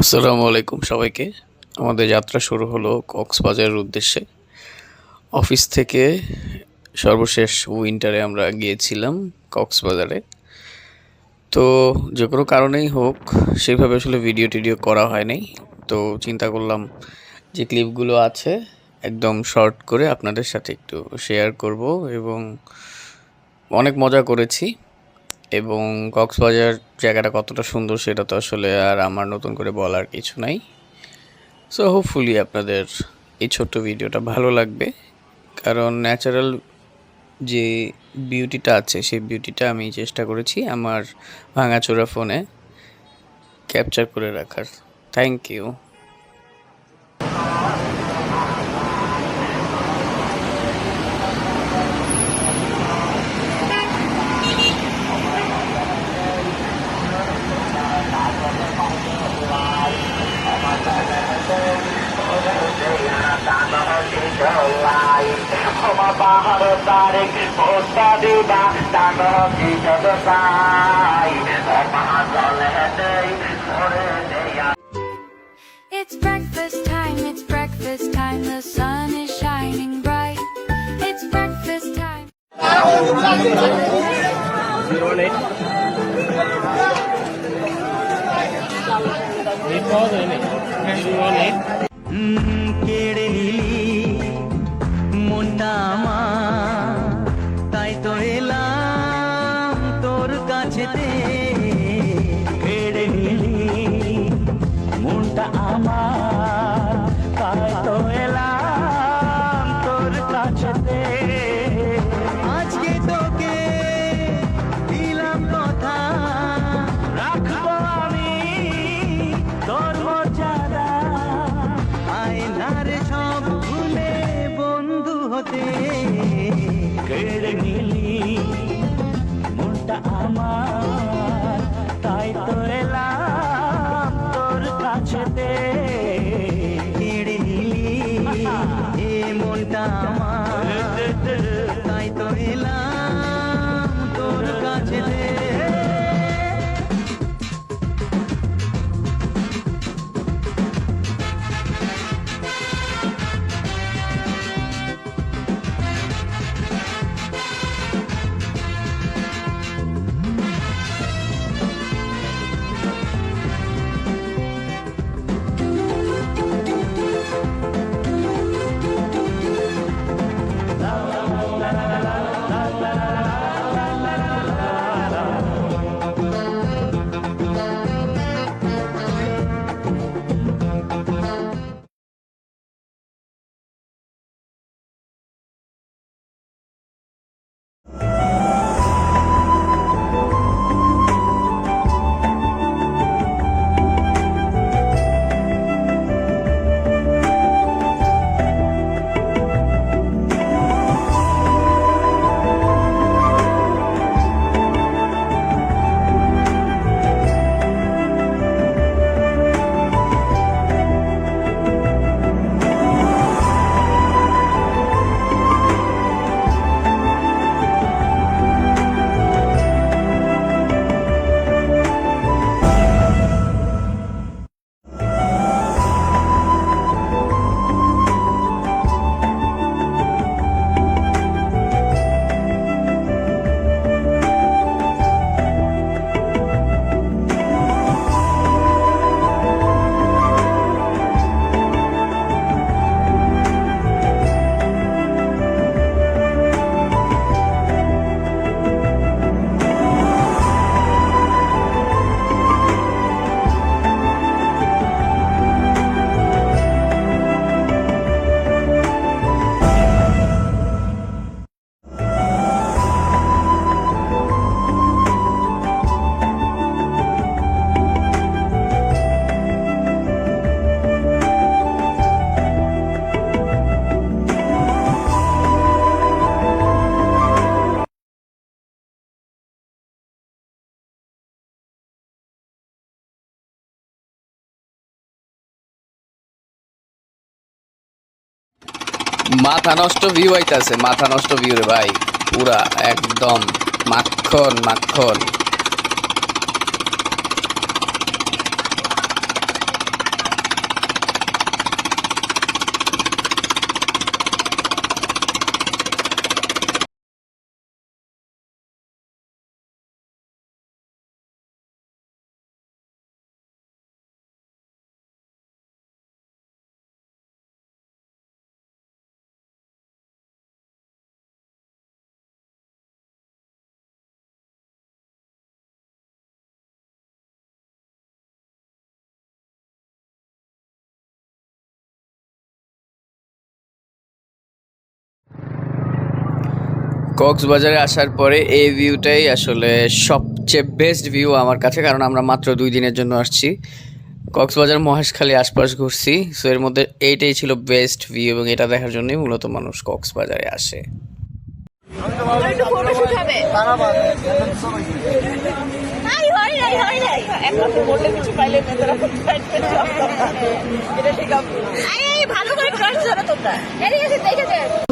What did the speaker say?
আসসালামু আলাইকুম সবাইকে। আমাদের যাত্রা শুরু হলো কক্সবাজারের উদ্দেশ্যে। অফিস থেকে সর্বশেষ উইন্টারে আমরা গিয়েছিলাম কক্সবাজারে। তো যে কোনো কারণেই হোক সেভাবে আসলে ভিডিও করা হয় নাই। তো চিন্তা করলাম যে ক্লিপগুলো আছে একদম শর্ট করে আপনাদের সাথে একটু শেয়ার করব এবং অনেক মজা করেছি। এবং কক্সবাজার জায়গাটা কতটা সুন্দর সেটা তো আসলে আর আমার নতুন করে বলার কিছু নাই। সো হোপফুলি আপনাদের এই ছোট্ট ভিডিওটা ভালো লাগবে, কারণ ন্যাচারাল যে বিউটিটা আছে সেই বিউটিটা আমি চেষ্টা করেছি আমার ভাঙাচোরা ফোনে ক্যাপচার করে রাখার। Thank you. It's breakfast time, the sun is shining bright. It's breakfast time. কেড়ে নিলি মনটা আমার, তাই তো এলাম তোর কাছেতে। কেড়ে নিলি মনটা আমার, তাই তো এলাম তোর কাছেতে। আজকে তোকে দিলাম কথা, রাখবো আমি তোর মর্যাদা। আয়নার সব ভুলে বন্ধু হতে। কেড়ে নিলি মনটা আমার, তাই তো এলাম তোর কাছেতে। কেড়ে নিলি এ মনটা আমার, তাই তো এলাম তোর কাছেতে। মাথা নষ্ট ভিউ আইতাছে, মাথা নষ্ট ভিউ রে ভাই, পুরা একদম মাখন মাখন। কক্সবাজারে আসার পরে এই ভিউটাই আসলে সবচেয়ে বেস্ট ভিউ আমার কাছে, কারণ আমরা মাত্র 2 দিনের জন্য আসছি। কক্সবাজার মহেশখালী আশপাশ ঘুরছি, সো এর মধ্যে এইটাই ছিল বেস্ট ভিউ এবং এটা দেখার জন্যই মূলত মানুষ কক্সবাজারে আসে। একটু ফটোশুট হবে। একমাত্র বললে কিছু পাইলে মেয়েরা এটা ঠিক আছে। ভালো করে ক্রাশ ধরো তোমরা। এদিকে দেখে